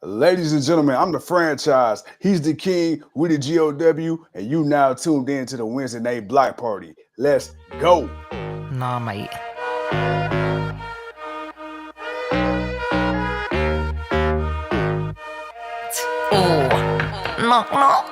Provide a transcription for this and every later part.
Ladies and gentlemen, I'm the franchise. He's the king, we the GOW, and you now tuned in to the Wednesday Night Block Party. Let's go. Nah, mate. Oh, knock knock.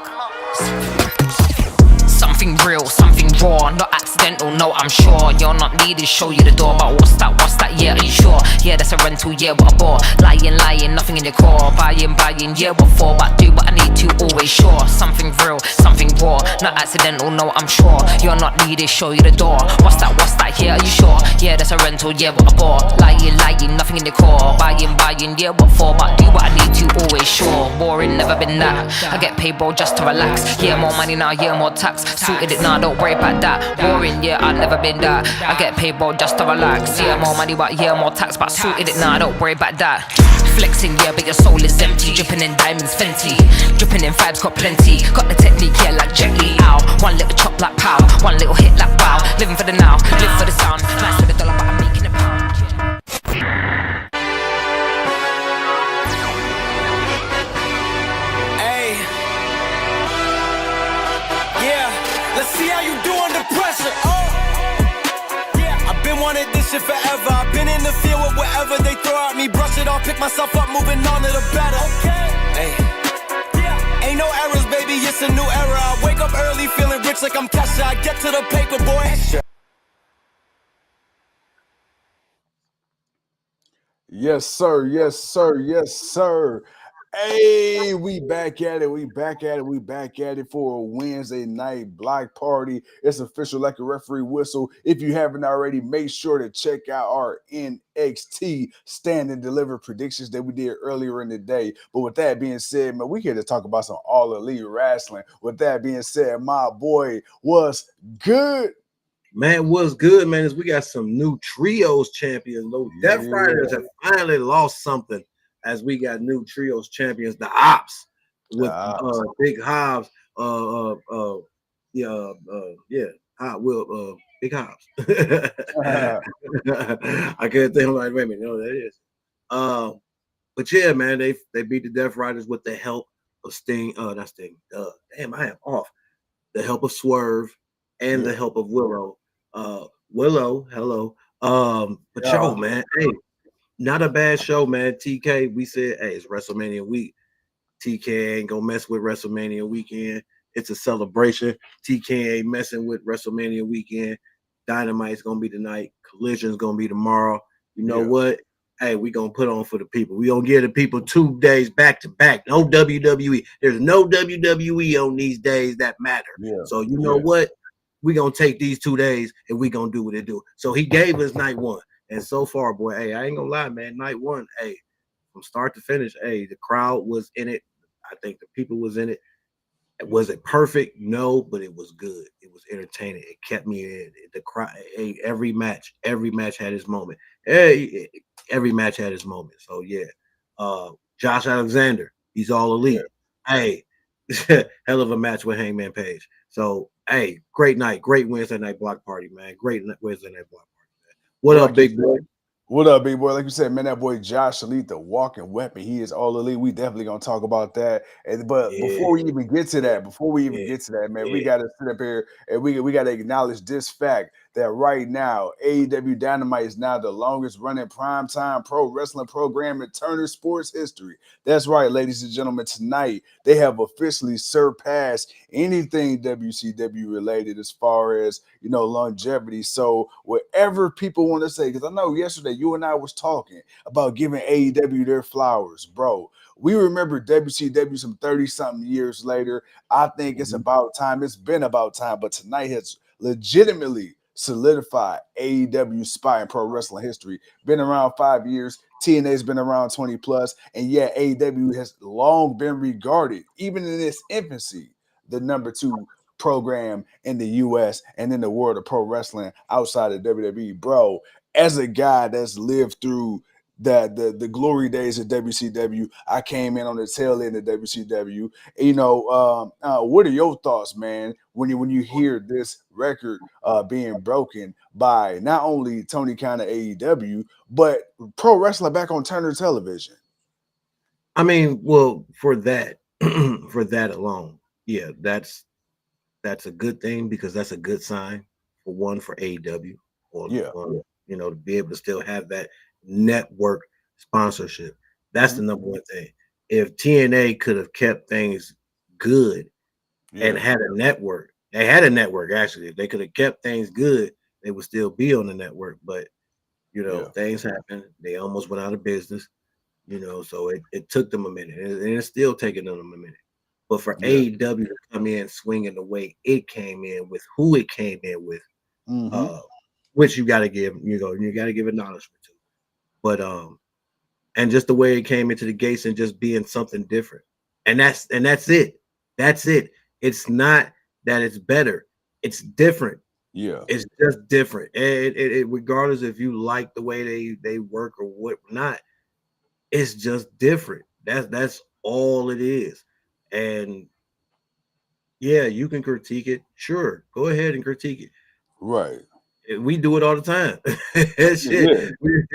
Something real, something raw, not accidental, no, I'm sure. You're not needed, show you the door, but what's that, yeah, are you sure? Yeah, that's a rental, yeah, what a bore. Lying, nothing in your core. Buying, yeah, what for? But do what I need to, always sure. Something real, something raw, not accidental, no, I'm sure. You're not needed, show you the door. What's that, yeah, are you sure? Yeah, that's a rental, yeah, what a bore. Lying, nothing in your core. Buying, yeah, what for? But do what I need to, always sure. Boring, never been that. I get paid, bro, just to relax. Yeah, more money now, yeah, more tax. Sorted it now, don't worry about that. Boring, yeah, I've never been that. I get paid, bro, just to relax. Yeah, more money, but yeah, more tax. But sorted it now, don't worry about that. Flexing, yeah, but your soul is empty. Dripping in diamonds, Fenty. Dripping in vibes, got plenty. Got the technique, yeah, like Jet Li. Ow. One little chop like pow. One little hit like wow. Living for the now, live for the sound. Nice for the dollar, but I'm making a pound. Hey. Yeah. Let's see how you do under pressure. Oh. Yeah. I've been wanting this shit forever. I've been in the field with whatever they throw at me. Brush it off, pick myself up, moving on to the better. Okay. Hey. Yeah. Ain't no errors, baby. It's a new era. I wake up early, feeling rich like I'm Kesha. I get to the paper, boy. Yes, sir. Yes, sir. Yes, sir. Hey, we back at it. We back at it. We back at it for a Wednesday night block party. It's official like a referee whistle. If you haven't already, make sure to check out our NXT stand and deliver predictions that we did earlier in the day. But with that being said, man, we here to talk about some all elite wrestling. With that being said, my boy, what's good? Man, what's good, man, is we got some new trios champions. Those Death Riders have finally lost something as we got new trios champions, the Ops with Big Hobbs. Big Hobbs. I can't think of like, wait a minute, no, that is. But yeah, man, they beat the Death Riders with the help of Sting. Not Sting. Damn, I am off. The help of Swerve and the help of Willow. Willow, hello. But yo, man, hey, not a bad show, man. TK, we said, hey, it's WrestleMania week. TK ain't gonna mess with WrestleMania weekend. It's a celebration. TK ain't messing with WrestleMania weekend. Dynamite's gonna be tonight. Collision's gonna be tomorrow. You know what? Hey, we gonna put on for the people. We gonna give the people 2 days back to back. No WWE. There's no WWE on these days that matter. So you know what? We gonna take these 2 days and we gonna do what it do. So he gave us night one. And so far, boy, hey, I ain't gonna lie, man. Night one, hey, from start to finish, hey, the crowd was in it. I think the people was in it. Was it perfect? No, but it was good. It was entertaining. It kept me in the crowd. Hey, every match had its moment. Hey, every match had its moment. So yeah, Josh Alexander, he's all elite. Hey, hell of a match with Hangman Page. So hey, great night, great Wednesday night block party, man. Great Wednesday night block party, man. What up, big boy? What up, big boy? Like you said, man, that boy Josh Elite, the walking weapon. He is all elite. We definitely gonna talk about that. But before we even get to that, man, we gotta sit up here and we gotta acknowledge this fact that right now, AEW Dynamite is now the longest running primetime pro wrestling program in Turner sports history. That's right, ladies and gentlemen. Tonight, they have officially surpassed anything WCW related as far as, longevity. So whatever people want to say, because I know yesterday you and I was talking about giving AEW their flowers, bro. We remember WCW some 30-something years later. I think it's about time. It's been about time, but tonight has legitimately solidified AEW's spot in pro wrestling history. Been around 5 years. TNA's been around 20 plus. And yeah, AEW has long been regarded, even in its infancy, the number 2 program in the US and in the world of pro wrestling outside of WWE. Bro, as a guy that's lived through the glory days of WCW, I came in on the tail end of WCW. What are your thoughts, man, when you hear this record being broken by not only Tony Khan of AEW, but pro wrestling back on Turner Television? I mean, well, for that, for that alone, yeah, that's a good thing because that's a good sign for one for AEW Yeah. to be able to still have that network sponsorship. That's Hmm. the number one thing. If TNA could have kept things good and Yeah. had a network, they had a network actually. If they could have kept things good, they would still be on the network. But Yeah. things happened. They almost went out of business. So it took them a minute, and it's still taking them a minute. But for Yeah. AEW to come in swinging the way it came in with who it came in with, Hmm. uh, which you got to give acknowledgement to. But and just the way it came into the gates and just being something different, and that's it. That's it. It's not that it's better. It's different. Yeah. It's just different. Regardless if you like the way they work or what not, it's just different. That's all it is. And yeah, you can critique it. Sure, go ahead and critique it. Right. We do it all the time. It's shit. Yeah.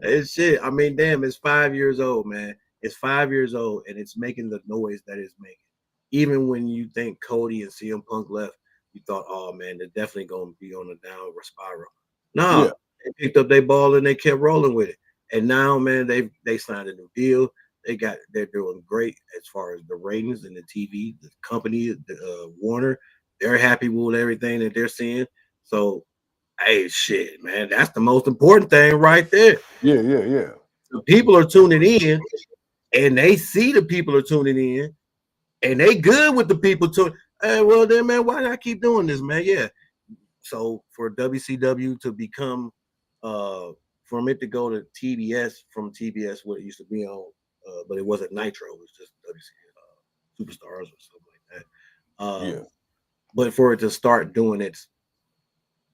It's shit. I mean, damn, it's 5 years old, man. It's 5 years old, and it's making the noise that it's making. Even when you think Cody and CM Punk left, you thought, oh man, they're definitely gonna be on a downward spiral. Yeah. No, they picked up their ball and they kept rolling with it. And now, man, they signed a new deal. They're doing great as far as the ratings and the TV, the company, Warner. They're happy with everything that they're seeing. So, hey, shit, man, that's the most important thing right there. Yeah. Yeah. Yeah. The people are tuning in, and they see the people are tuning in, and they good with the people tuning. Hey, well, then, man, why not keep doing this, man? Yeah. So for WCW to become, uh, from it to go to TBS from TBS, what it used to be on, but it wasn't Nitro, it was just WC Superstars or something like that. Yeah. But for it to start doing its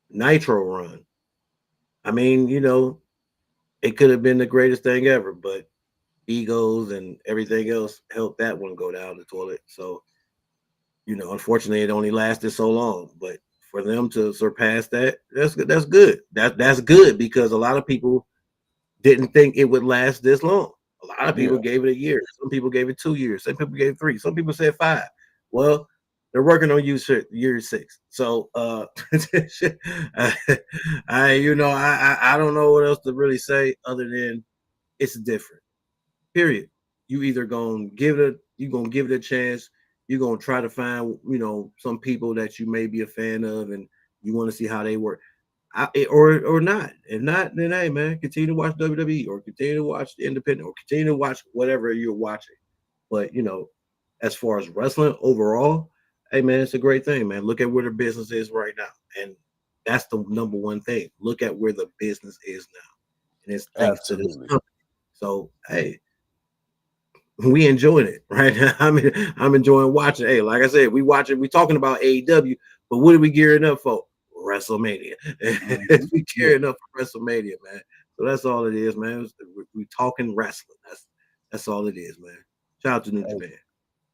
Nitro run, I mean, it could have been the greatest thing ever, but egos and everything else helped that one go down the toilet. So, unfortunately, it only lasted so long. But for them to surpass that, that's good. That's good. That's good because a lot of people didn't think it would last this long. A lot of Yeah. people gave it a year. Some people gave it 2 years. Some people gave it three. Some people said five. Well, they're working on year six. So, I don't know what else to really say other than it's different. Period. You gonna give it a chance. You're gonna try to find, some people that you may be a fan of and you want to see how they work. Or not. If not, then hey man, continue to watch WWE or continue to watch the independent or continue to watch whatever you're watching. But as far as wrestling overall, hey man, it's a great thing, man. Look at where the business is right now. And that's the number one thing. Look at where the business is now. And it's thanks to this Absolutely. company. So hey, we enjoying it right now. I'm enjoying watching. Hey, like I said, we talking about AEW, but what are we gearing up for? WrestleMania. Hmm. We Yeah. gearing up for WrestleMania, man. So that's all it is, man. We talking wrestling. That's all it is, man. Shout out to New Japan.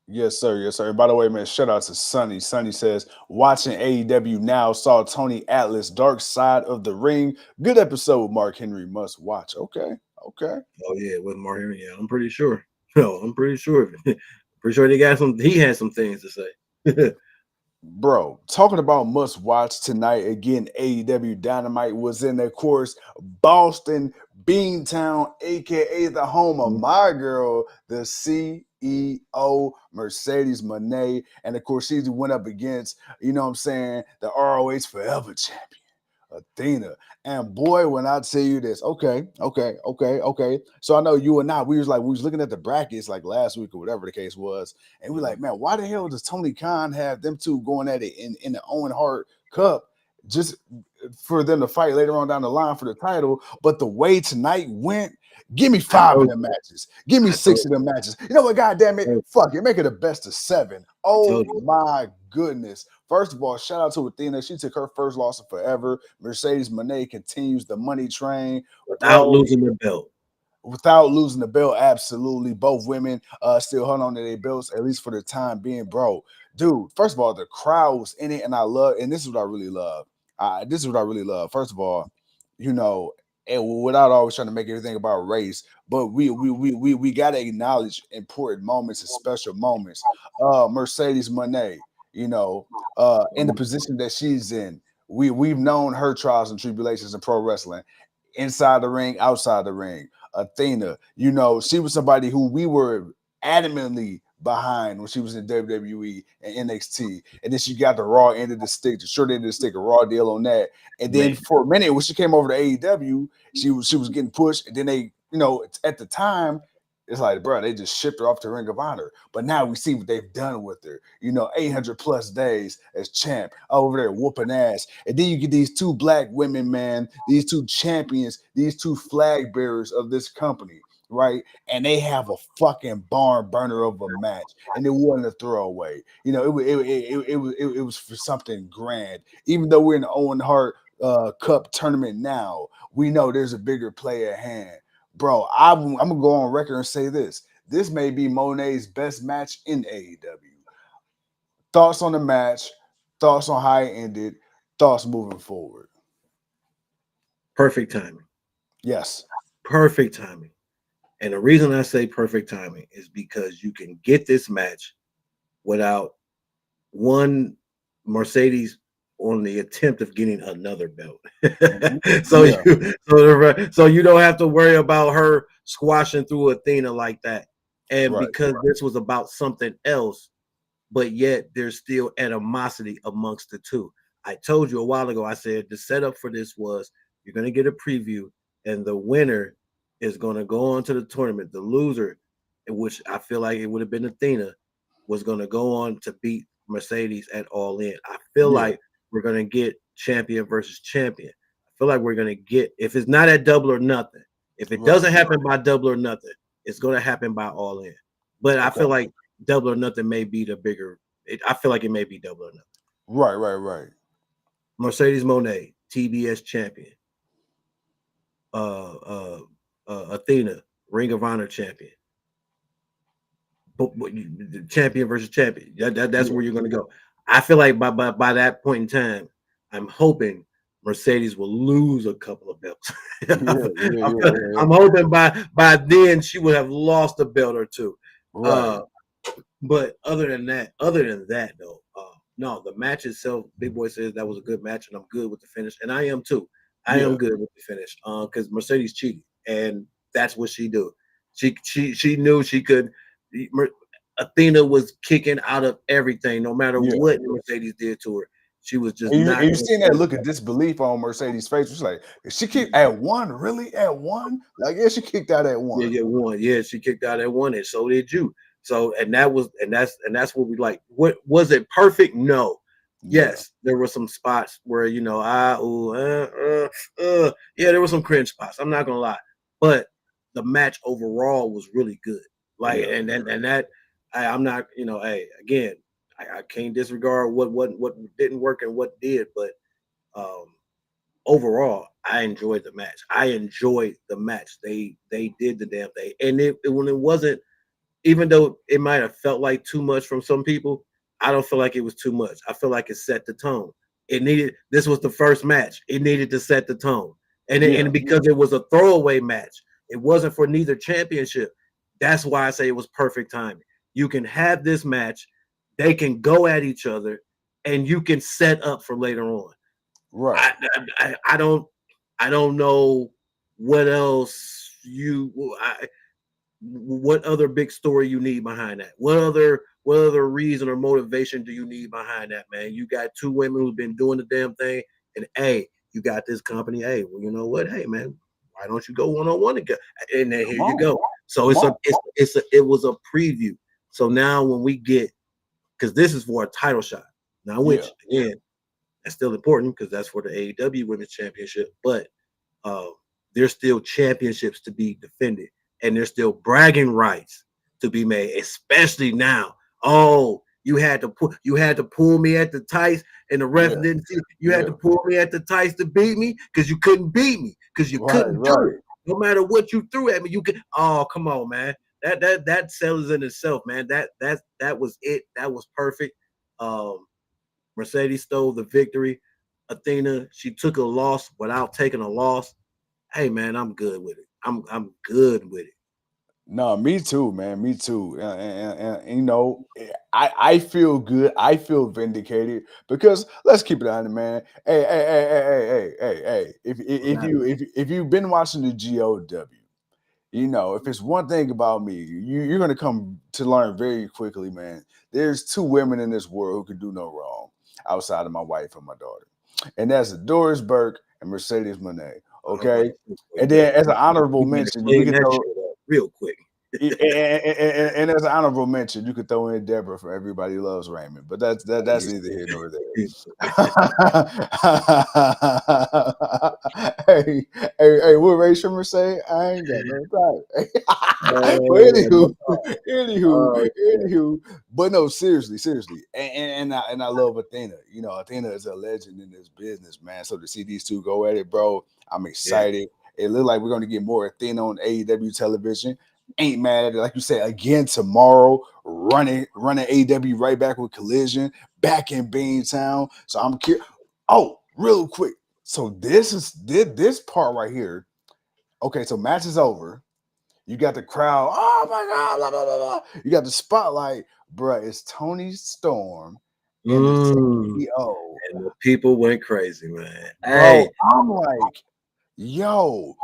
Yes, sir. Yes, sir. By the way, man, shout out to Sonny. Sonny says, watching AEW now, saw Tony Atlas, Dark Side of the Ring. Good episode, Mark Henry must watch. Okay. Okay. Oh yeah, with Mark Henry. Yeah, I'm pretty sure. No, I'm pretty sure. Pretty sure he had some things to say. Bro, talking about must watch tonight again. AEW Dynamite was in, of course, Boston, Beantown, aka the home of my girl, the CEO, Mercedes Monet. And of course, she went up against, what I'm saying, the ROH Forever champion, Athena. And boy, when I tell you this, okay. So I know you and I, we was looking at the brackets like last week or whatever the case was, and we're like, man, why the hell does Tony Khan have them two going at it in the Owen Hart Cup just for them to fight later on down the line for the title? But the way tonight went, give me I 5 of told them you. matches. Give me I 6 told of them matches. You know what? God damn it. you. Fuck it. Make it a best of 7. I Oh told you. my goodness. First of all, shout out to Athena. She took her first loss of forever. Mercedes Monet continues the money train, Without bro, losing the belt. without losing the belt. Absolutely. Both women still hung on to their belts, at least for the time being, bro. Dude, first of all, the crowd was in it, and this is what I really love. This is what I really love. First of all, you know, and without always trying to make everything about race, but we got to acknowledge important moments and special moments. Mercedes Monet, you know, in the position that she's in, we've known her trials and tribulations in pro wrestling, inside the ring, outside the ring. Athena, she was somebody who we were adamantly behind when she was in WWE and NXT, and then she got the raw end of the stick, the short end of the stick, a raw deal on that. And then for a minute, when she came over to AEW, she was getting pushed, and then they, at the time, it's like, bro, they just shipped her off to Ring of Honor. But now we see what they've done with her. 800 plus days as champ over there whooping ass. And then you get these two black women, man, these two champions, these two flag bearers of this company, right? And they have a fucking barn burner of a match, and it wasn't a throwaway. It was for something grand. Even though we're in the Owen Hart Cup tournament now, we know there's a bigger play at hand. Bro, I'm gonna go on record and say this. This may be Monet's best match in AEW. Thoughts on the match, thoughts on how it ended, thoughts moving forward. Perfect timing. Yes. Perfect timing. And the reason I say perfect timing is because you can get this match without one Mercedes on the attempt of getting another belt. So you don't have to worry about her squashing through Athena like that. And because this was about something else, but yet there's still animosity amongst the two. I told you a while ago, I said the setup for this was you're going to get a preview, and the winner is going to go on to the tournament. The loser, which I feel like it would have been Athena, was going to go on to beat Mercedes at All In. I feel like we're going to get champion versus champion. I feel like we're going to get, if it's not at Double or Nothing, if it doesn't happen by Double or Nothing, it's going to happen by All In. But I feel like Double or Nothing may be the bigger. I feel like it may be Double or Nothing. Right. Mercedes Monet, TBS champion. Athena, Ring of Honor champion. But champion versus champion. That's where you're going to go. I feel like by that point in time, I'm hoping Mercedes will lose a couple of belts. I'm hoping by then she would have lost a belt or two. But other than that, though, no, the match itself, Big Boy says that was a good match, and I'm good with the finish, and I am too. I am good with the finish, because Mercedes cheated, and that's what she do. She knew she could. Athena was kicking out of everything, no matter what Mercedes did to her. She was just not. You seen that look of disbelief on Mercedes' face? She's like, she kicked at one, really at one? Like, she kicked out at one. One. Yeah, she kicked out at one, and so did you. So, that's what we like. What was it perfect? No. Yes, there were some spots where there were some cringe spots. I'm not gonna lie, but the match overall was really good. Like, and that I'm not, again, I can't disregard what didn't work and what did, but overall, I enjoyed the match. They did the damn thing, and when it wasn't. Even though it might have felt like too much from some people, I don't feel like it was too much. I feel like it set the tone. This was the first match. It needed to set the tone. And because it was a throwaway match, it wasn't for neither championship. That's why I say it was perfect timing. You can have this match, they can go at each other, and you can set up for later on. Right. I don't know what else what other big story you need behind that? What other reason or motivation do you need behind that, man? You got two women who've been doing the damn thing, and you got this company. Hey, well, you know what? Hey, man, why don't you go one-on-one again? And then here you go. So it was a preview. So now when we get, because this is for a title shot. Now, which again, that's still important because that's for the AEW Women's Championship, but there's still championships to be defended. And there's still bragging rights to be made, especially now. Oh, you had to pull me at the tights, and the ref didn't see. You had to pull me at the tights to beat me because you couldn't beat me because you couldn't do it. No matter what you threw at me, you could. Oh, come on, man. That sells in itself, man. That was it. That was perfect. Mercedes stole the victory. Athena, she took a loss without taking a loss. hey man, I'm good with it. I'm good with it. No, me too, man. Me too. And, you know, I feel good. I feel vindicated because let's keep it on, man. Hey. If you've been watching the GOW, you know, if it's one thing about me, you're gonna come to learn very quickly, man. There's two women in this world who can do no wrong outside of my wife and my daughter, and that's Doris Burke and Mercedes Monet. I'm about Okay, to say, boy, and then as an honorable you better mention, we clean can that throw shit up real quick. and as an honorable mention, you could throw in Deborah from Everybody Loves Raymond, but that's neither here nor there. hey, what Ray Shrimmer say? I ain't got no time. But No anywho, oh, anywho, but no, seriously, and I love Athena. You know, Athena is a legend in this business, man. So to see these two go at it, bro, I'm yeah. excited. It looked like we're going to get more Athena on AEW television. Ain't mad at it. Like you said, again tomorrow, running AEW right back with Collision, back in Beantown. So I'm curious. Oh, real quick. So this part right here. Okay, so match is over. You got the crowd. Oh my god! Blah, blah, blah, blah. You got the spotlight, bruh. It's Tony Storm and the Mm. CEO, And the people went crazy, man. bro. Hey, I'm like, yo,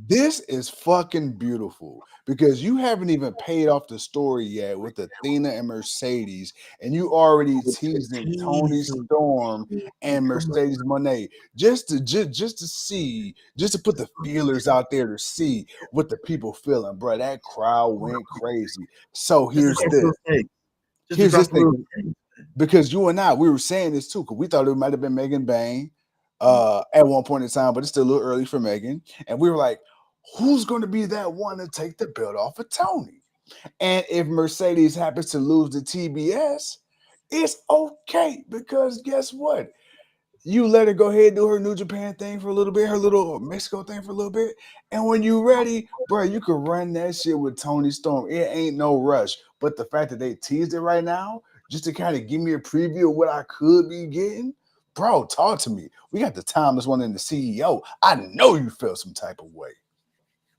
this is fucking beautiful because you haven't even paid off the story yet with Athena and Mercedes, and you already with the teasing Tony teasing, Storm and come on. Mercedes Monet just to see, just to put the feelers out there to see what the people feeling, bro. That crowd went crazy. So Just to here's drop a this. little thing. Just to Here's this drop a little thing thing. because you and I we were saying this too because we thought it might have been Megan Bain at one point in time, but it's still a little early for Megan. And we were like, who's going to be that one to take the belt off of Tony? And if Mercedes happens to lose the TBS, it's okay because guess what? You let her go ahead and do her New Japan thing for a little bit, her little Mexico thing for a little bit. And when you ready, bro, you can run that shit with Tony Storm. It ain't no rush. But the fact that they teased it right now, just to kind of give me a preview of what I could be getting, bro, talk to me. We got the timeless one in the CEO. I know you felt some type of way.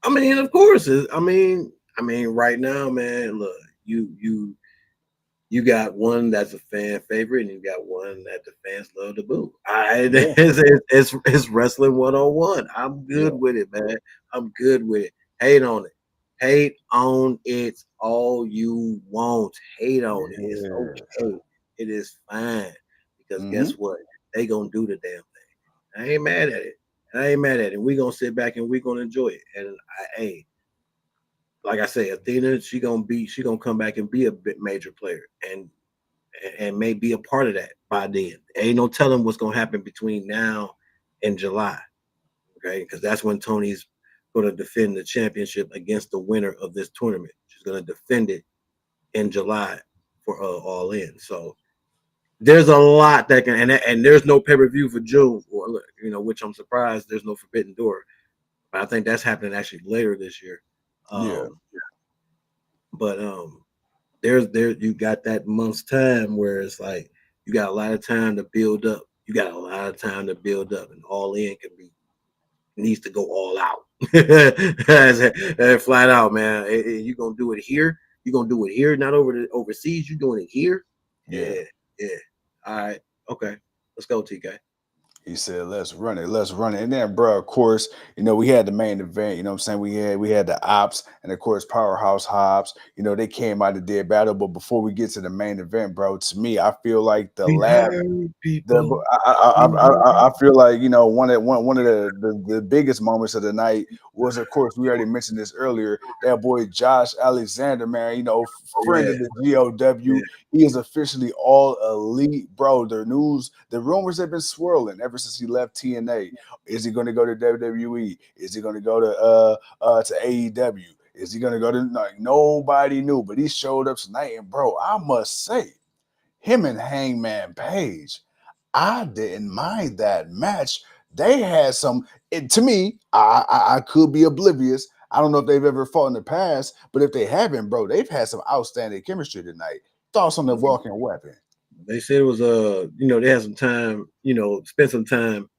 I mean, of course. I mean, right now, man. Look, you got one that's a fan favorite, and you got one that the fans love to boo. Yeah, It's wrestling 101. I'm good yeah, with it, man. I'm good with it. Hate on it. Hate on it all you want. Hate on it. It's yeah. okay. It is fine. Because guess Mm-hmm. what? They gonna do the damn thing. I ain't mad at it. I ain't mad at it. We gonna sit back and we gonna enjoy it. And hey, like I say, Athena, she gonna come back and be a bit major player and may be a part of that by then. Ain't no telling what's gonna happen between now and July. Okay, because that's when Tony's gonna defend the championship against the winner of this tournament. She's gonna defend it in July for All In. So there's a lot that can and there's no pay per view for June, or which I'm surprised there's no Forbidden Door. But I think that's happening actually later this year. Yeah, Um, but there you got that month's time where it's like you got a lot of time to build up. You got a lot of time to build up, and All In can be needs to go all out. Flat out, man. You gonna do it here? You gonna do it here? Not overseas? You doing it here? yeah. Yeah, yeah. All right, okay. Let's go, TK. He said, "Let's run it, let's run it." And then, bro, of course, we had the main event. You know what I'm saying? We had the Ops, and of course, Powerhouse Hobbs. They came out of dead battle. But before we get to the main event, bro, to me, I feel like the We last heard the people. I feel like one of the biggest moments of the night was, of course, we already mentioned this earlier, that boy Josh Alexander, man, friend Yeah, of the GOW. yeah. He is officially all elite, bro. The rumors have been swirling ever since he left TNA. Is he going to go to WWE? Is he going to go to AEW? Is he going to go to, like, nobody knew, but he showed up tonight, and bro, I must say, him and Hangman Page, I didn't mind that match. They had to me, I could be oblivious. I don't know if they've ever fought in the past, but if they haven't, bro, they've had some outstanding chemistry tonight. Thoughts on the walking weapon? They said it was they had some time, spent some time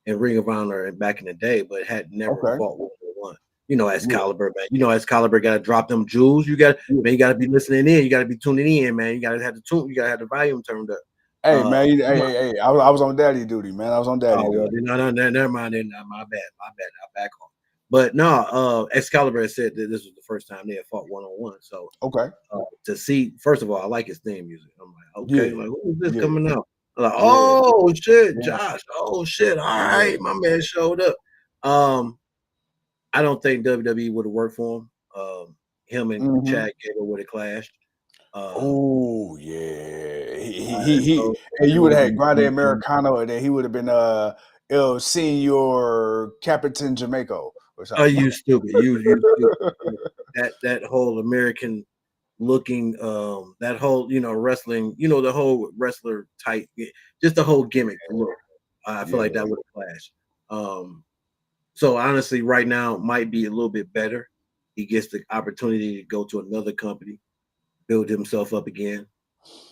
in Ring of Honor back in the day, but had never fought one-on-one. You know, Excalibur, man. You know, Excalibur got to drop them jewels. You got to be listening in. You got to be tuning in, man. You got to have the tune. You got to have the volume turned up. Hey, man. Hey. I was on daddy duty, man. I was on daddy duty. No, never mind. My bad. I back off. But no, Excalibur said that this was the first time they had fought one-on-one. So to see, first of all, I like his theme music. I'm like, okay, like who is this coming out? I'm like, oh shit, Josh. Oh shit. All right, my man showed up. I don't think WWE would have worked for him. Him and Chad Gable would have clashed. Oh yeah, and you would have had Grande Americano, and then he would have been El Senor Capitan Jamaico or something. Oh, you stupid! You stupid. that whole American looking, that whole wrestling, the whole wrestler type, just the whole gimmick look. I feel like that would have clashed. So honestly, right now might be a little bit better. He gets the opportunity to go to another company, build himself up again,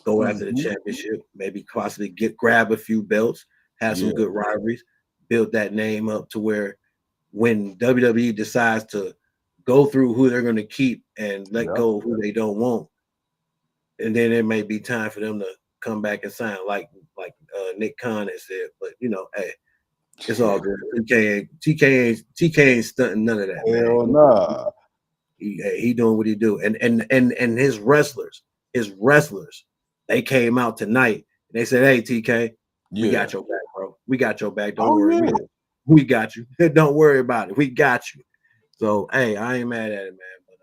go after the championship, maybe possibly grab a few belts, have some good rivalries, build that name up to where when WWE decides to go through who they're going to keep and let go of who they don't want, and then it may be time for them to come back and sign, like Nick Khan has said. But hey. It's all good. TK ain't stunting none of that. Hell nah. He doing what he do. And his wrestlers, they came out tonight and they said, "Hey TK, we got your back, bro. We got your back. Don't worry. We got you. Don't worry about it. We got you." So hey, I ain't mad at it, man. But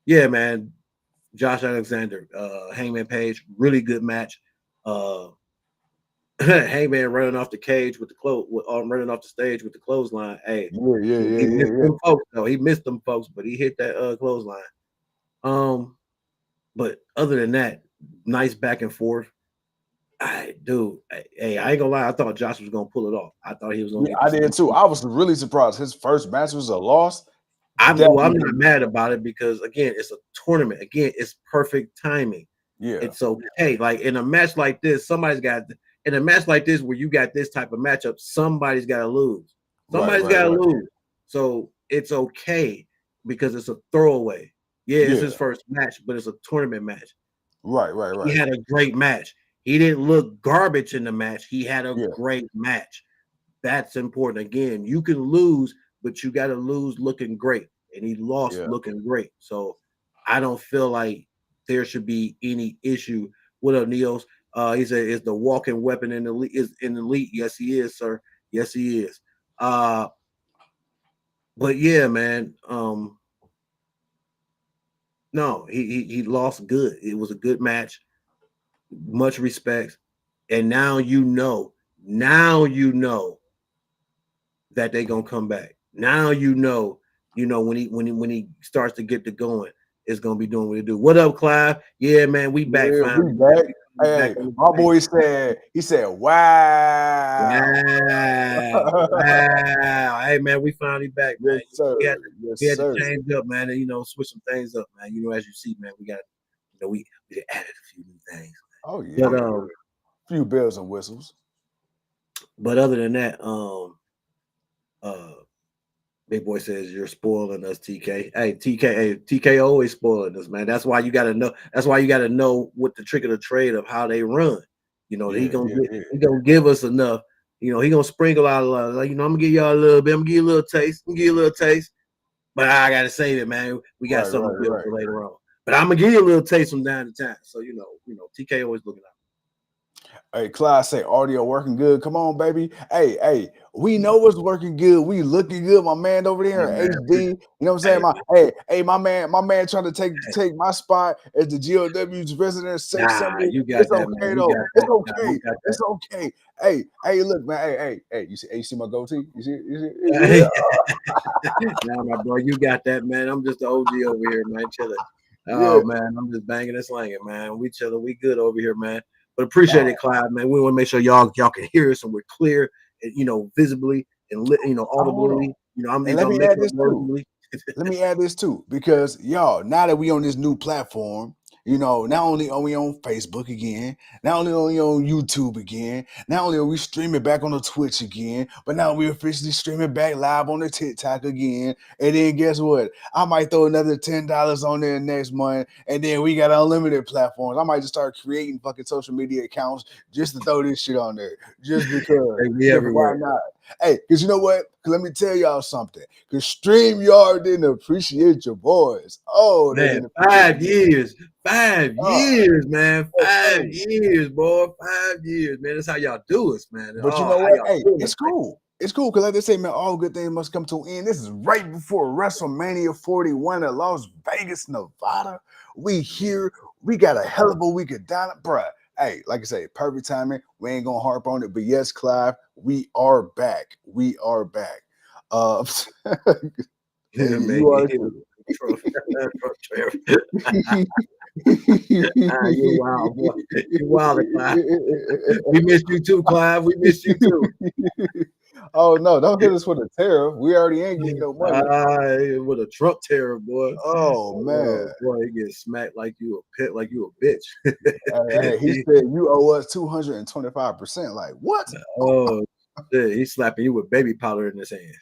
yeah, man. Josh Alexander, Hangman Page, really good match. Hangman running off the cage with the running off the stage with the clothesline. Hey, he missed them folks. No, he missed them folks, but he hit that clothesline. But other than that, nice back and forth. I ain't gonna lie. I thought Josh was gonna pull it off. I thought he was gonna. I did too. I was really surprised. His first match was a loss. I'm not mad about it because again, it's a tournament. Again, it's perfect timing. Yeah, it's okay. Like in a match like this, in a match like this where you got this type of matchup, somebody's got to lose. Somebody's got to lose. So it's okay because it's a throwaway. Yeah, it's his first match, but it's a tournament match. Right. He had a great match. He didn't look garbage in the match. He had a great match. That's important. Again, you can lose, but you got to lose looking great. And he lost looking great. So I don't feel like there should be any issue. What up, Neos? He said, "Is the walking weapon in the elite? Is in the elite?" Yes, he is, sir. Yes, he is. But yeah, man. No, he lost good. It was a good match. Much respect. And now you know that they're gonna come back. Now when he starts to get to going, it's gonna be doing what it do. What up, Clive? Yeah, man, we back. We back. Hey, my boy said, wow. Hey, man, we finally back, man. Yes, sir. We had to change up, man, and switch some things up, man. As you see, man, we got we added a few new things. Oh yeah. But few bells and whistles. But other than that, Big Boy says you're spoiling us, TK. Hey, TK always spoiling us, man. That's why you gotta know. That's why you gotta know what the trick of the trade of how they run. He gonna give us enough. He gonna sprinkle out a lot. Like, I'm gonna give y'all a little bit. I'm gonna give you a little taste. But I gotta save it, man. We got something good for later on. But I'm gonna give you a little taste from time to time. So TK always looking out. Hey, Clyde say audio working good. Come on, baby. Hey, we know it's working good. We looking good, my man over there in HD. You know what I'm saying? My man trying to take my spot as the GOW's resident sex symbol. It's okay though. It's okay. Hey, look, man. Hey, you see my goatee? You see? Yeah. Nah, my boy, you got that, man. I'm just the OG over here, man. Chilling. Oh man, I'm just banging and slanging, man. We chilling. We good over here, man. But appreciate it, Clyde, man. We want to make sure y'all can hear us and we're clear, and, visibly and audibly. Let me add this too. Let me add this too, because y'all, now that we on this new platform, Not only are we on Facebook again, not only are we on YouTube again, not only are we streaming back on the Twitch again, but now we're officially streaming back live on the TikTok again. And then guess what? I might throw another $10 on there next month, and then we got unlimited platforms. I might just start creating fucking social media accounts just to throw this shit on there, just because. Why not? Hey, because you know what? Let me tell y'all something. Because StreamYard didn't appreciate your boys. Oh, man, they didn't. 5 years. 5 years, man. 5 hey. years, boy. 5 years, man. That's how y'all do us, man. But you know what? Hey, it's cool. It's cool because, like they say, man, all good things must come to an end. This is right before WrestleMania 41 in Las Vegas, Nevada. We here. We got a hell of a week of Dynamite, bruh. Hey, like I say, perfect timing. We ain't gonna harp on it, but yes, Clive, we are back. We are back. Yeah, man. You are. You wild, boy. You wild, Clive. We missed you too, Clive. We missed you too. Oh no, don't hit us with a tariff. We already ain't getting no money. With a Trump tariff, boy. Oh man, boy, he gets smacked like you a bitch. hey, he said you owe us 225%. Like what? Oh, shit, he's slapping you with baby powder in his hand.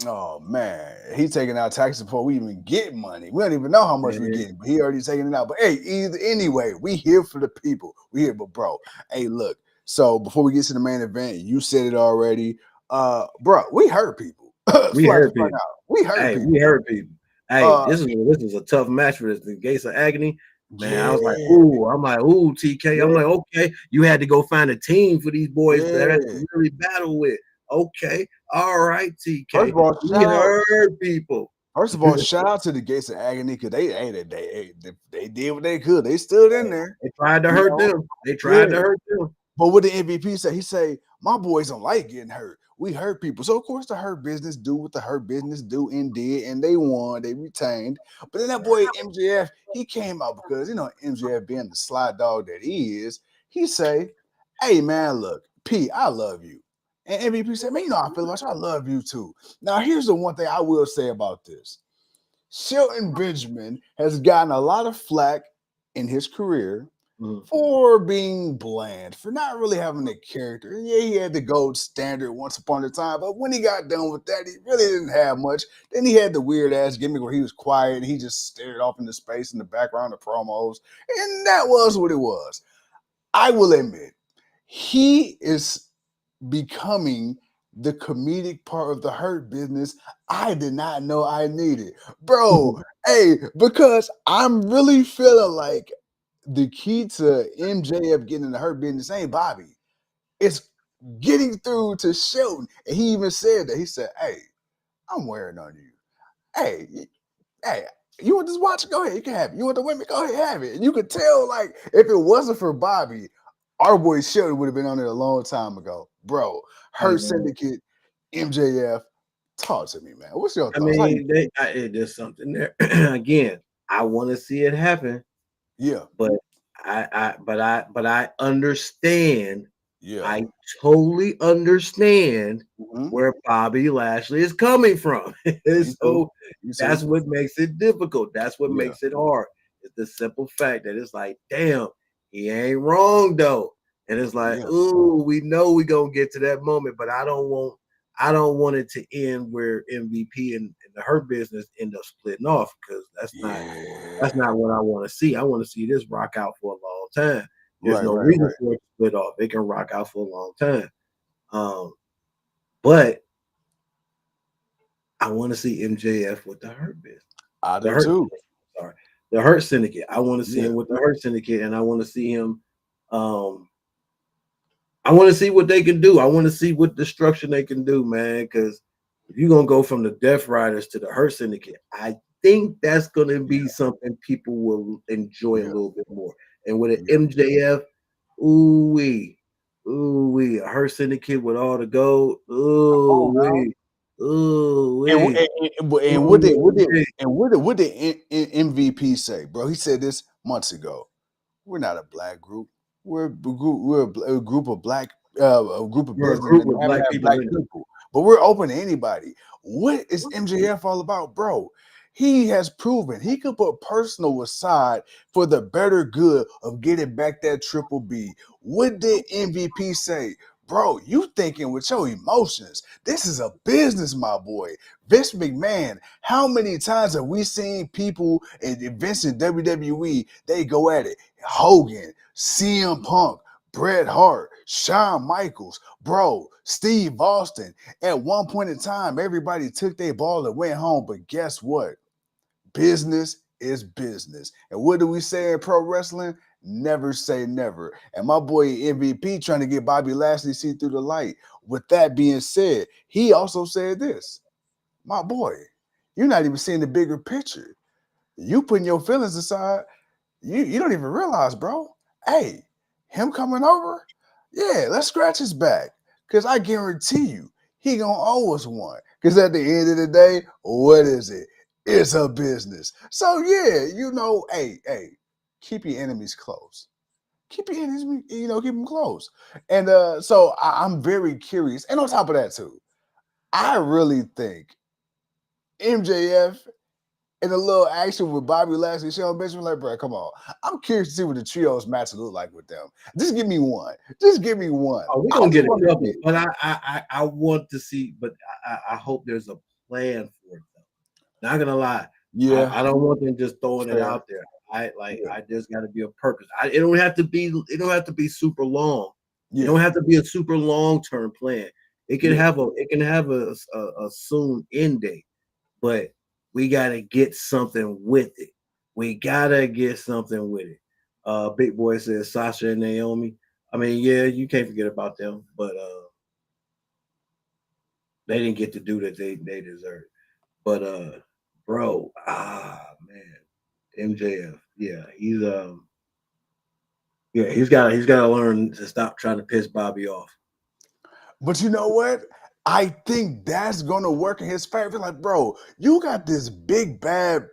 Oh man, he taking out taxes before we even get money. We don't even know how much we getting, but he already taking it out. But hey, anyway, we here for the people. We here, but bro, hey, look. So before we get to the main event, you said it already, bro. We hurt people. We hurt people. We hurt people. We hurt people. Hey, this is a tough match for this. The Gates of Agony. Man, I was like, ooh, TK. I'm like, okay, you had to go find a team for these boys to really battle with. Okay, all right, TK. First of all, we hurt people. First of all, shout out to the Gates of Agony because they did what they could. They stood in there. They tried to hurt them. They tried to hurt them. But what the MVP said, he say, my boys don't like getting hurt. We hurt people. So, of course, the hurt business do what the hurt business do and did, and they won. They retained. But then that boy MJF, he came out because, MJF being the sly dog that he is, he say, hey, man, look, P, I love you. And MVP said, man, how I feel about you. I love you too. Now, here's the one thing I will say about this. Shelton Benjamin has gotten a lot of flack in his career for being bland, for not really having a character. Yeah, he had the gold standard once upon a time, but when he got done with that, he really didn't have much. Then he had the weird-ass gimmick where he was quiet and he just stared off into space in the background of promos, and that was what it was. I will admit, he is becoming the comedic part of the Hurt Business I did not know I needed. Bro, hey, because I'm really feeling like the key to MJF getting in the Hurt Business ain't Bobby. It's getting through to Shelton. And he even said that. He said, hey, I'm wearing on you. Hey, you want this watch? Go ahead. You can have it. You want the women? Go ahead, have it. And you could tell, like, if it wasn't for Bobby, our boy Shelton would have been on it a long time ago. Bro, Hurt Syndicate, MJF, talk to me, man. What's your thoughts? I mean, there's something there. Again, I want to see it happen. Yeah. But I understand. Yeah. I totally understand where Bobby Lashley is coming from. So that's what makes it difficult. That's what makes it hard. It's the simple fact that it's like, damn, he ain't wrong though. And it's like, ooh, we know we're gonna get to that moment, but I don't want it to end where MVP and the Hurt Business end up splitting off, because that's not what I want to see. I want to see this rock out for a long time. There's no reason for it to split off. It can rock out for a long time. But I want to see MJF with the Hurt Business. I do too. Sorry, the Hurt Syndicate. I want to see him with the Hurt Syndicate, and I want to see him. I want to see what they can do. I want to see what destruction they can do, man. Because if you're gonna go from the Death Riders to the Hurt Syndicate, I think that's gonna be something people will enjoy a little bit more. And with an MJF, ooh-wee, a Hurt Syndicate with all the gold, ooh-wee. And what did MVP say, bro? He said this months ago. We're not a black group. We're a group of black black people, but we're open to anybody. What is MJF all about, bro? He has proven he could put personal aside for the better good of getting back that triple B. What did MVP say? Bro, you thinking with your emotions. This is a business, my boy. Vince McMahon, how many times have we seen people and events in WWE, they go at it? Hogan, CM Punk, Bret Hart, Shawn Michaels, bro, Steve Austin. At one point in time, everybody took their ball and went home. But guess what? Business is business. And what do we say in pro wrestling? Never say never. And my boy MVP trying to get Bobby Lashley see through the light. With that being said, he also said this, my boy, you're not even seeing the bigger picture. You putting your feelings aside, you don't even realize, bro. Hey, him coming over, yeah, let's scratch his back. Cause I guarantee you, he gonna owe us one. Cause at the end of the day, what is it? It's a business. So yeah, hey, keep your enemies close. Keep your enemies, keep them close. And so I'm very curious. And on top of that, too, I really think MJF and a little action with Bobby Lashley and Shelton Benjamin, like, bro, come on. I'm curious to see what the trios match look like with them. Just give me one. Just give me one. Oh, we're gonna get a couple, but I want to see, but I hope there's a plan for it. Though. Not gonna lie, Yeah, I don't want them just throwing it out there. I just got to be a purpose. It don't have to be super long. Yeah. It don't have to be a super long term plan. It can have a soon end date, but we gotta get something with it. We gotta get something with it. Big Boy says Sasha and Naomi. I mean, yeah, you can't forget about them, but they didn't get to do that they deserve. But bro, man, MJF, yeah, he's he's got to learn to stop trying to piss Bobby off. But you know what? I think that's gonna work in his favor. Like, bro, you got this big bad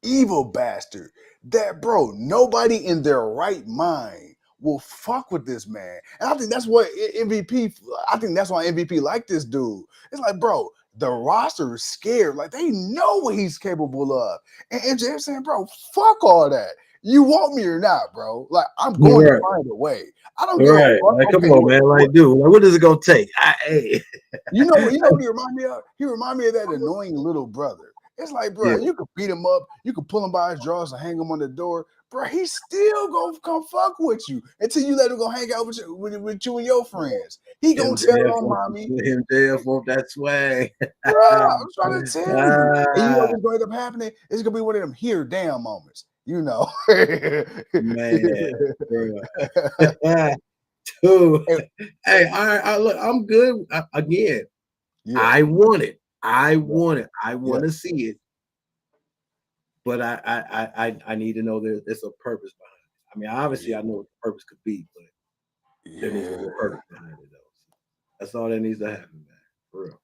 evil bastard that, bro, nobody in their right mind will fuck with this man. And I think that's what MVP. I think that's why MVP like this dude. It's like, bro, the roster is scared. Like, they know what he's capable of. And MJF saying, bro, fuck all that. You want me or not, bro? Like, I'm going to find a way. I don't give a fuck. Like, come on, man. Like, dude, like, what is it gonna take? Hey. You know what he remind me of? He remind me of that annoying little brother. It's like, bro, you could beat him up, you could pull him by his drawers and hang him on the door, bro. He's still gonna come fuck with you until you let him go hang out with you and your friends. He gonna tell on mommy. MJF want that swag. Bro, I'm trying to tell you. And you know what's going to end up happening? It's gonna be one of them here damn moments. You know, man. Dude. Hey, look, I'm good. Again, I want it. I want to see it. But I need to know that there's a purpose behind it. I mean, obviously, I know what the purpose could be, but there needs to be a purpose behind it, though. That's all that needs to happen, man. For real.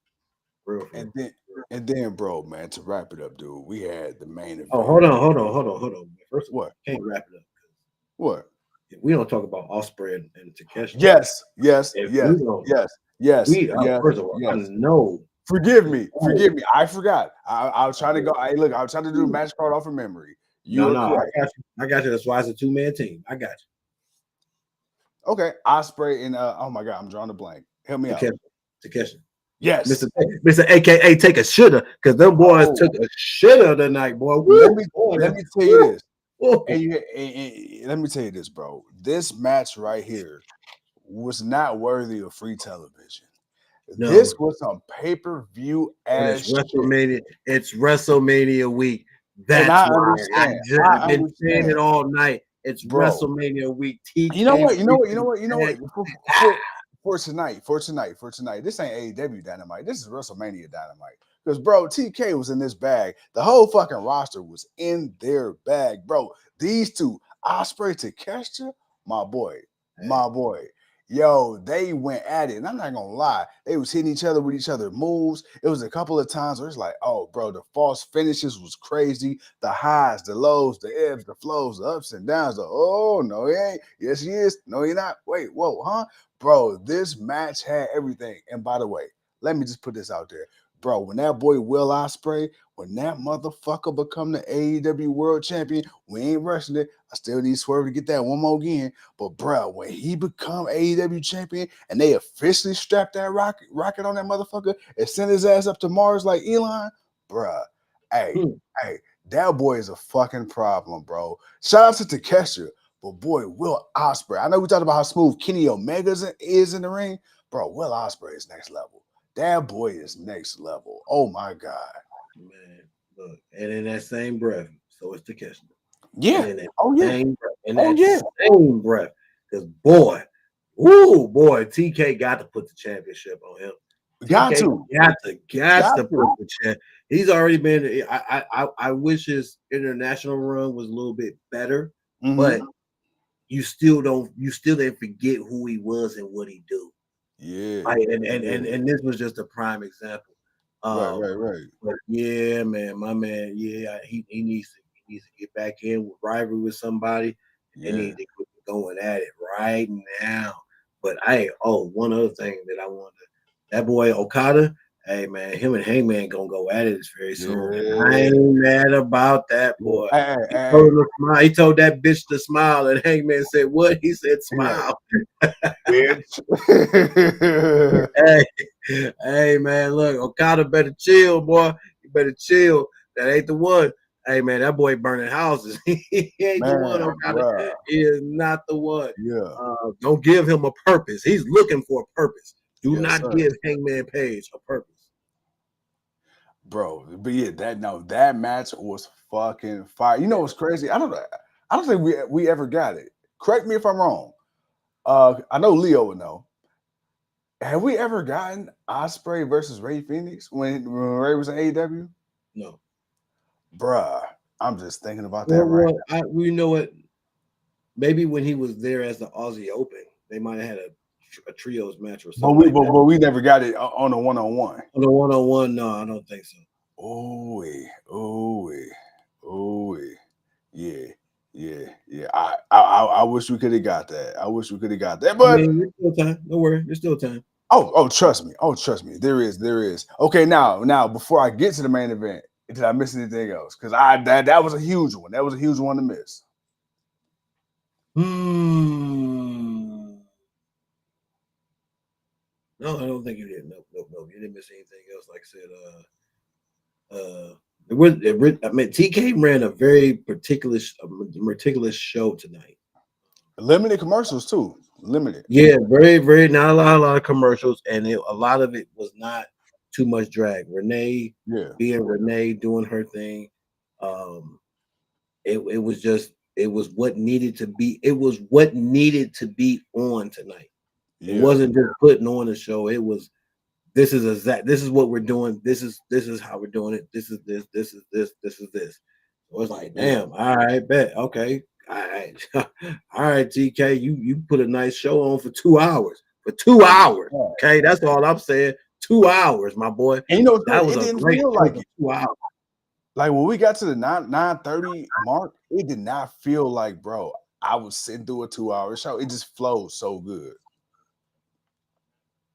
And then, bro, man, to wrap it up, dude, we had the main event. Oh, hold on. First, what? Can't wrap it up. What? We don't talk about Osprey and Takeshi. Yes. First of all, I know. Forgive me. I forgot. I was trying to go. I was trying to do a match card off of memory. I got you. That's why it's a 2-man team. I got you. Okay, Osprey and oh my god, I'm drawing a blank. Help me out. Takeshi. Yes, Mr. AKA take a shitter because them boys took a shitter tonight, boy. Let me tell you this. And let me tell you this, bro. This match right here was not worthy of free television. No. This was some pay-per-view ass WrestleMania. It's WrestleMania week. That's why I've been saying it all night. It's WrestleMania week. You know what? For tonight. This ain't AEW Dynamite. This is WrestleMania Dynamite. Because, bro, TK was in this bag. The whole fucking roster was in their bag, bro. These two, Osprey Takeshi, my boy. Yo, they went at it. And I'm not going to lie. They was hitting each other with each other moves. It was a couple of times where it's like, oh, bro, the false finishes was crazy. The highs, the lows, the ebbs, the flows, the ups and downs. Oh, no, he ain't. Yes, he is. No, he not. Wait, whoa, huh? Bro, this match had everything. And by the way, let me just put this out there. bro, when that boy Will Ospreay, when that motherfucker become the AEW World Champion, we ain't rushing it. I still need Swerve to get that one more again. But bro, when he become AEW champion and they officially strap that rocket on that motherfucker and send his ass up to Mars like Elon, bro, hey, hey, that boy is a fucking problem, bro. Shout out to Takeshita, but boy, Will Ospreay. I know we talked about how smooth Kenny Omega is in the ring, bro. Will Ospreay is next level. That boy is next level. Oh my god, Man, look, and in that same breath, so it's Takeshita. yeah. And in that Oh yeah. same breath, Yeah. same breath, because boy, TK got to put the championship on him. Got TK to put the champ. He's already been. I wish his international run was a little bit better, but you still didn't forget who he was and what he do. Yeah. And this was just a prime example. Right. But yeah, man, my man, yeah, he needs to get back in with rivalry with somebody. Yeah. They need to quit going at it right now. But one other thing that I wanted, that boy Okada, hey man, him and Hangman gonna go at it very soon. And I ain't mad about that, boy. He told that bitch to smile, and Hangman said, "What?" He said, "Smile." Bitch. Hey, man, look, Okada better chill, boy. You better chill. That ain't the one. Hey, man, that boy burning houses. He ain't the one, Okada. Bruh. He is not the one. Yeah. Don't give him a purpose. He's looking for a purpose. Do Yes, not sir. give Hangman Page a purpose. Bro, but yeah, that match was fucking fire. You know what's crazy? I don't think we ever got it. Correct me if I'm wrong. I know Leo would know. Have we ever gotten Ospreay versus Ray Phoenix when Ray was in AEW? No. Bruh, I'm just thinking about that right now. You know what? Maybe when he was there as the Aussie Open, they might have had a trios match or something. But we never got it on a one-on-one. On a one-on-one, no, I don't think so. Oh, yeah. I wish we could have got that. But I mean, there's still time. Don't worry, there's still time. Oh, trust me. There is. Okay, now before I get to the main event, did I miss anything else? Because that was a huge one. That was a huge one to miss. No, I don't think you did. Nope. You didn't miss anything else. Like I said, TK ran a very meticulous show tonight. Limited commercials too. Limited. Yeah, very, very not a lot of commercials, and a lot of it was not too much drag. Renee, being Renee, doing her thing. It was what needed to be. It was what needed to be on tonight. It wasn't just putting on a show. It was this is what we're doing. This is how we're doing it. This is this. So it's like, damn, all right, bet. Okay. All right. All right, TK. You put a nice show on for 2 hours. For 2 hours. Okay, that's all I'm saying. 2 hours, my boy. And you know that was a great show like 2 hours. Like when we got to the 9:30 mark, it did not feel like, bro, I was sitting through a 2-hour show. It just flowed so good.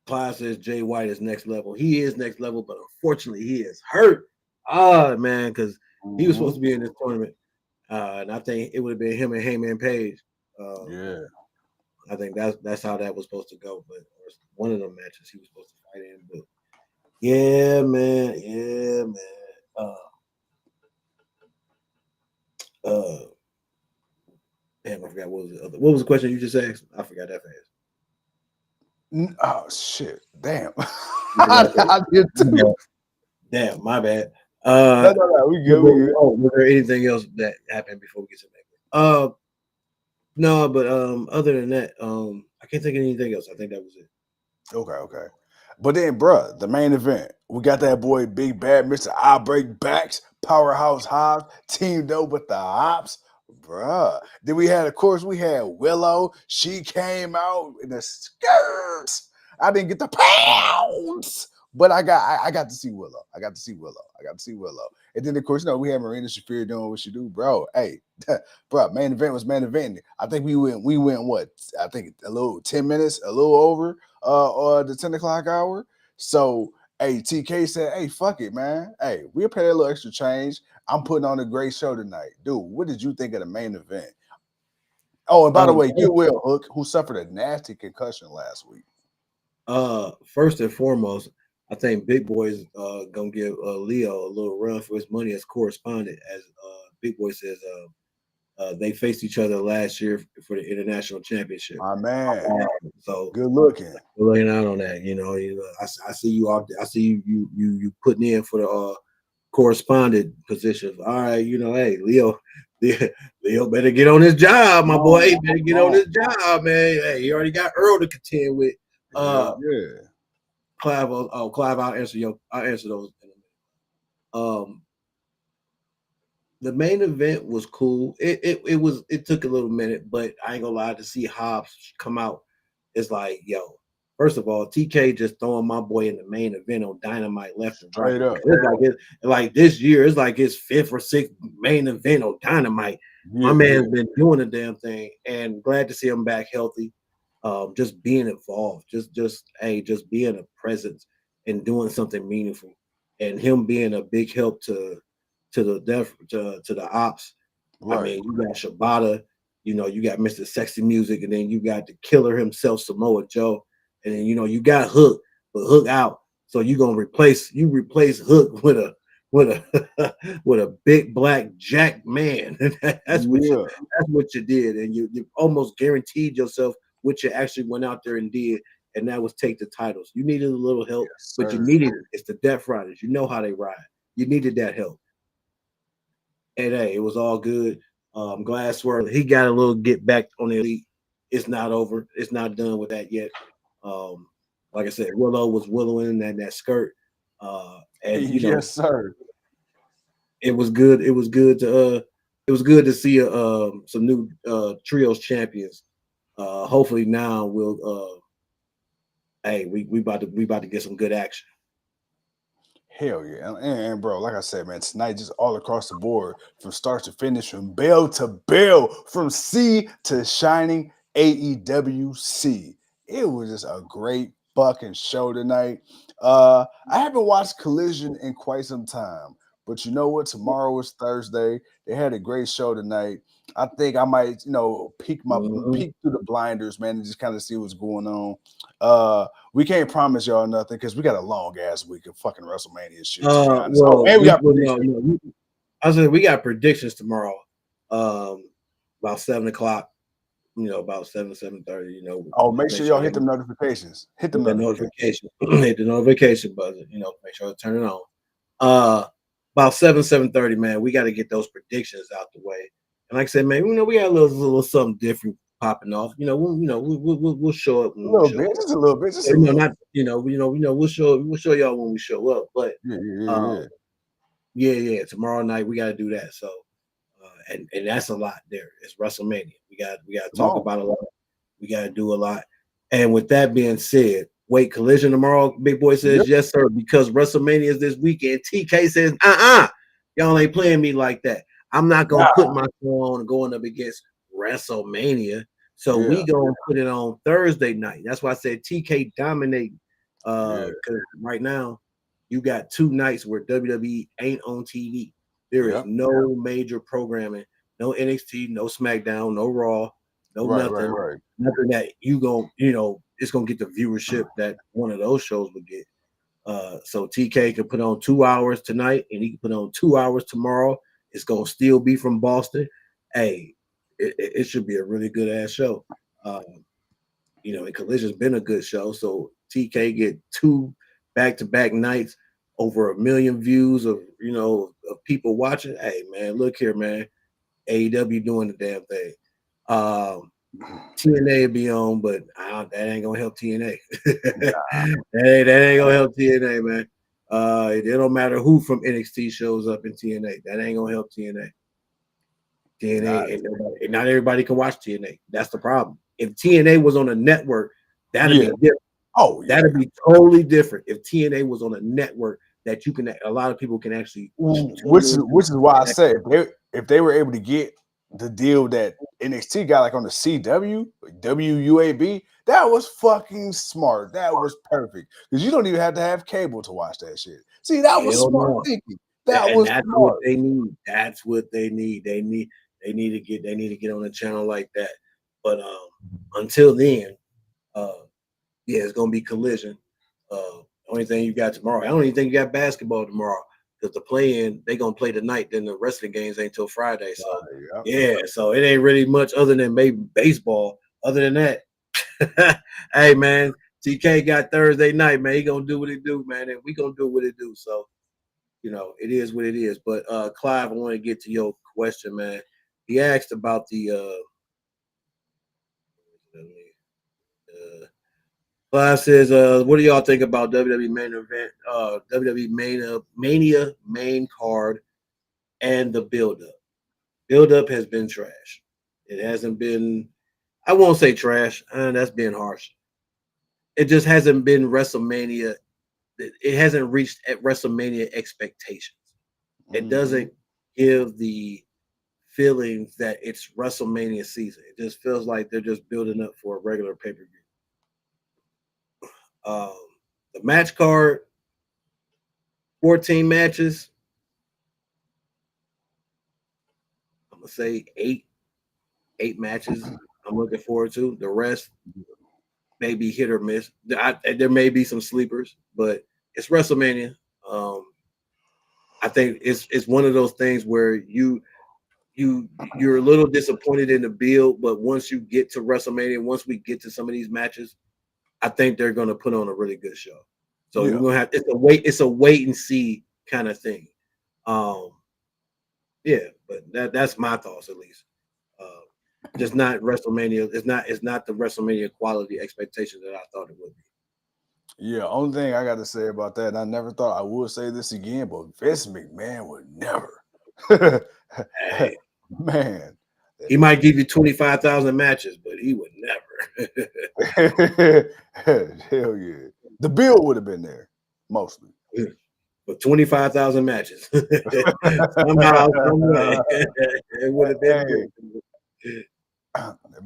Clyde says Jay White is next level. He is next level, but unfortunately he is hurt. Oh man, because he was supposed to be in this tournament. And I think it would have been him and Heyman Page. I think that's how that was supposed to go. But one of them matches he was supposed to fight in. But yeah, man. Damn, I forgot what was the question you just asked? I forgot that fast. Oh shit! Damn, I did too. Damn, my bad. No, we good. Was there anything else that happened before we get to that? No, but other than that, I can't think of anything else. I think that was it. Okay. But then, bruh, the main event, we got that boy Big Bad Mr. I Break Backs, Powerhouse Hobbs, teamed up with the Hops. Bruh. Then we had Willow. She came out in the skirts. I didn't get the pounds, but I got to see Willow. And then, of course, we had Marina Shafir doing what she do, bro. Hey, bro, main event was main event. I think we went what? I think a little 10 minutes, a little over the 10 o'clock hour. So, Hey, TK said, "Hey, fuck it, man. Hey, we'll pay a little extra change. I'm putting on a great show tonight, dude. What did you think of the main event? Oh, and by the way, get well, Hook, who suffered a nasty concussion last week. First and foremost, I think Big Boy's gonna give Leo a little run for his money as correspondent, as Big Boy says. They faced each other last year for the international championship. My man, so good looking. Looking out on that, I see you out there. I see you putting in for the correspondent position. All right, hey, Leo better get on his job, my boy. He better get on his job, man. Hey, he already got Earl to contend with. Yeah. Clive, I'll answer those in a minute. The main event was cool. It took a little minute, but I ain't gonna lie, to see Hobbs come out, it's like, yo, first of all, TK just throwing my boy in the main event on Dynamite left and right. Straight up. It's like this year, it's like his 5th or 6th main event on Dynamite. My man's been doing the damn thing, and glad to see him back healthy. Just being involved, just being a presence and doing something meaningful, and him being a big help to the ops. Right. I mean, you got Shibata, you got Mr. Sexy Music, and then you got the killer himself, Samoa Joe, and then you got Hook, but Hook out. So you're gonna replace Hook with a with a big black jack man. That's what you did, and you almost guaranteed yourself what you actually went out there and did, and that was take the titles. You needed a little help, but you needed it. It's the Death Riders. You know how they ride. You needed that help. And hey, it was all good. Glassworth, he got a little get back on the elite. It's not over. It's not done with that yet. Like I said, Willow was willowing that skirt. And yes, sir. It was good. It was good to see some new trios champions. Hopefully now we'll we about to get some good action. Hell yeah. And bro, like I said, man, tonight just all across the board, from start to finish, from bell to bell, from sea to shining AEWC. It was just a great fucking show tonight. I haven't watched Collision in quite some time, but you know what? Tomorrow is Thursday. They had a great show tonight. I think I might, peek through the blinders, man, and just kind of see what's going on. We can't promise y'all nothing because we got a long ass week of fucking WrestleMania shit. And we got predictions. I said we got predictions tomorrow. About 7 o'clock. About 7:30. Make sure y'all hit them notifications. Hit the notification. Hit the notification button. Make sure to turn it on. About 7:30, man. We got to get those predictions out the way. And like I said, man, we got a little something different popping off. We'll show up. Just a little bit. We'll show y'all when we show up. But tomorrow night we got to do that. So, and that's a lot. There, it's WrestleMania. We got to talk about a lot. We got to do a lot. And with that being said, wait, Collision tomorrow. Big Boy says yes, sir, because WrestleMania is this weekend. TK says, y'all ain't playing me like that. I'm not gonna put my show on going up against WrestleMania. So we gonna put it on Thursday night. That's why I said TK dominating. Because right now you got 2 nights where WWE ain't on TV. There is no major programming, no NXT, no SmackDown, no Raw, no nothing. Nothing that it's gonna get the viewership that one of those shows would get. So TK can put on 2 hours tonight, and he can put on 2 hours tomorrow. It's gonna still be from Boston. Hey, it should be a really good ass show. And Collision's been a good show. So TK get 2 back-to-back nights, over 1 million views of people watching. Hey man, look here, man. AEW doing the damn thing. TNA will be on, but that ain't gonna help TNA. that ain't gonna help TNA, man. It don't matter who from NXT shows up in TNA. That ain't gonna help TNA. And not everybody can watch TNA. That's the problem. If TNA was on a network, that'd be different. That'd be totally different. If TNA was on a network that a lot of people can actually. Which is why I say if they were able to get the deal that NXT got like on the CW, WUAB, that was fucking smart. That was perfect because you don't even have to have cable to watch that shit. See, that was smart thinking. That And was that's smart. what they need. That's what they need. They need to get on a channel like that. But until then, yeah, it's gonna be Collision. Only thing you got tomorrow. I don't even think you got basketball tomorrow because the play-in they gonna play tonight. Then the rest of the games ain't till Friday. So yeah, so it ain't really much other than maybe baseball. Other than that, hey man, TK got Thursday night, man. He gonna do what he do, man, and we gonna do what it do. So it is what it is. But Clive, I want to get to your question, man. He asked about the Clive says, what do y'all think about WWE main event, WWE Mania main card and the build-up? Build-up has been trash. It hasn't been, I won't say trash, that's being harsh. It just hasn't been WrestleMania. It hasn't reached at WrestleMania expectations. It doesn't give the feelings that it's WrestleMania season. It just feels like they're just building up for a regular pay-per-view. The match card, 14 matches. I'm gonna say eight matches. I'm looking forward to. The rest may be hit or miss. There may be some sleepers, but it's WrestleMania. I think it's one of those things where you're a little disappointed in the build, but once you get to WrestleMania, once we get to some of these matches, I think they're going to put on a really good show. So we're gonna have it's a wait and see kind of thing. Yeah, but that's my thoughts at least. Just not WrestleMania. It's not the WrestleMania quality expectation that I thought it would be. Yeah, only thing I got to say about that, and I never thought I would say this again, but Vince McMahon would never. Hey, Man, he might give you 25,000 matches, but he would never. Hell yeah, the bill would have been there mostly. But 25,000 matches somehow, some way, it would have been good.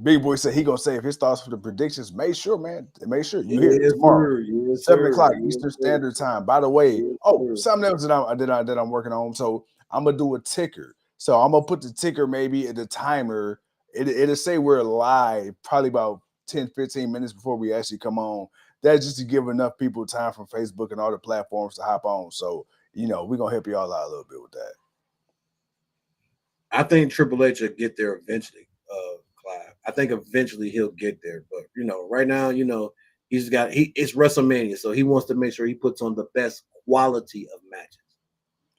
Big Boy said he gonna save his thoughts for the predictions. Make sure, man. Make sure you hear Yes, tomorrow, sir. Yes, 7 o'clock sir. Eastern Yes, sir. Standard Time. By the way, Yes, sir. something else that I'm working on. So I'm gonna do a ticker. So I'm gonna put the ticker maybe at the timer. It'll say we're live probably about 10, 15 minutes before we actually come on. That's just to give enough people time from Facebook and all the platforms to hop on. So we're gonna help you all out a little bit with that. I think Triple H will get there eventually, Clive. I think eventually he'll get there. But right now, it's WrestleMania, so he wants to make sure he puts on the best quality of matches.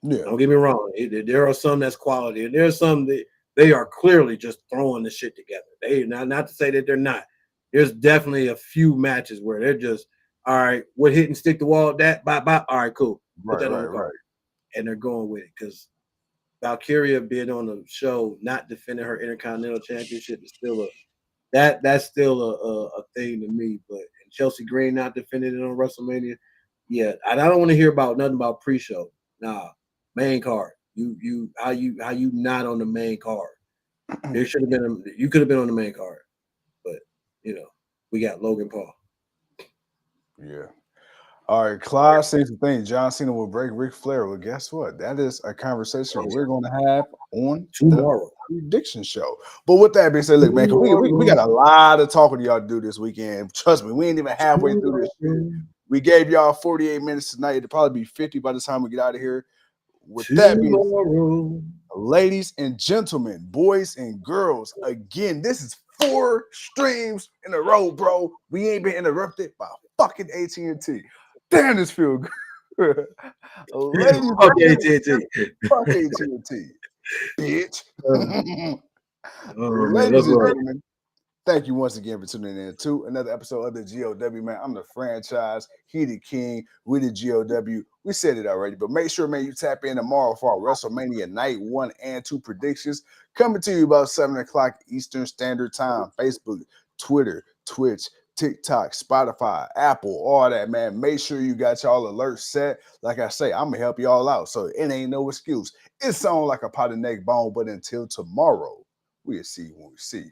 Yeah. Don't get me wrong. There are some that's quality, and there are some that they are clearly just throwing the shit together. They not to say that they're not. There's definitely a few matches where they're just all right. What hit and stick the wall? That bop bop. All right, cool. Put that on the card, and they're going with it because Valkyria being on the show, not defending her Intercontinental Championship is still that's still a thing to me. But and Chelsea Green not defending it on WrestleMania, yeah. I don't want to hear about nothing about pre-show. Nah, main card. How you not on the main card? There should have been you could have been on the main card, but we got Logan Paul. Yeah. All right, Clyde says the thing. John Cena will break Ric Flair. Well, guess what? That is a conversation we're going to have on tomorrow the prediction show. But with that being said, look, man, we got a lot of talking to y'all to do this weekend. Trust me, we ain't even halfway through this shit. We gave y'all 48 minutes tonight. It'll probably be 50 by the time we get out of here. With that being said, ladies and gentlemen, boys and girls, again, this is 4 streams in a row, bro. We ain't been interrupted by fucking AT&T. Damn, this feel good. Ladies, fuck AT&T, bitch. Ladies and gentlemen, thank you once again for tuning in to another episode of the GOW, man. I'm the franchise. He the king. We the GOW. We said it already, but make sure, man, you tap in tomorrow for our WrestleMania Night 1 and 2 predictions. Coming to you about 7 o'clock Eastern Standard Time. Facebook, Twitter, Twitch, TikTok, Spotify, Apple, all that, man. Make sure you got y'all alerts set. Like I say, I'm going to help y'all out, so it ain't no excuse. It sounds like a pot of neck bone, but until tomorrow, We'll see when we see.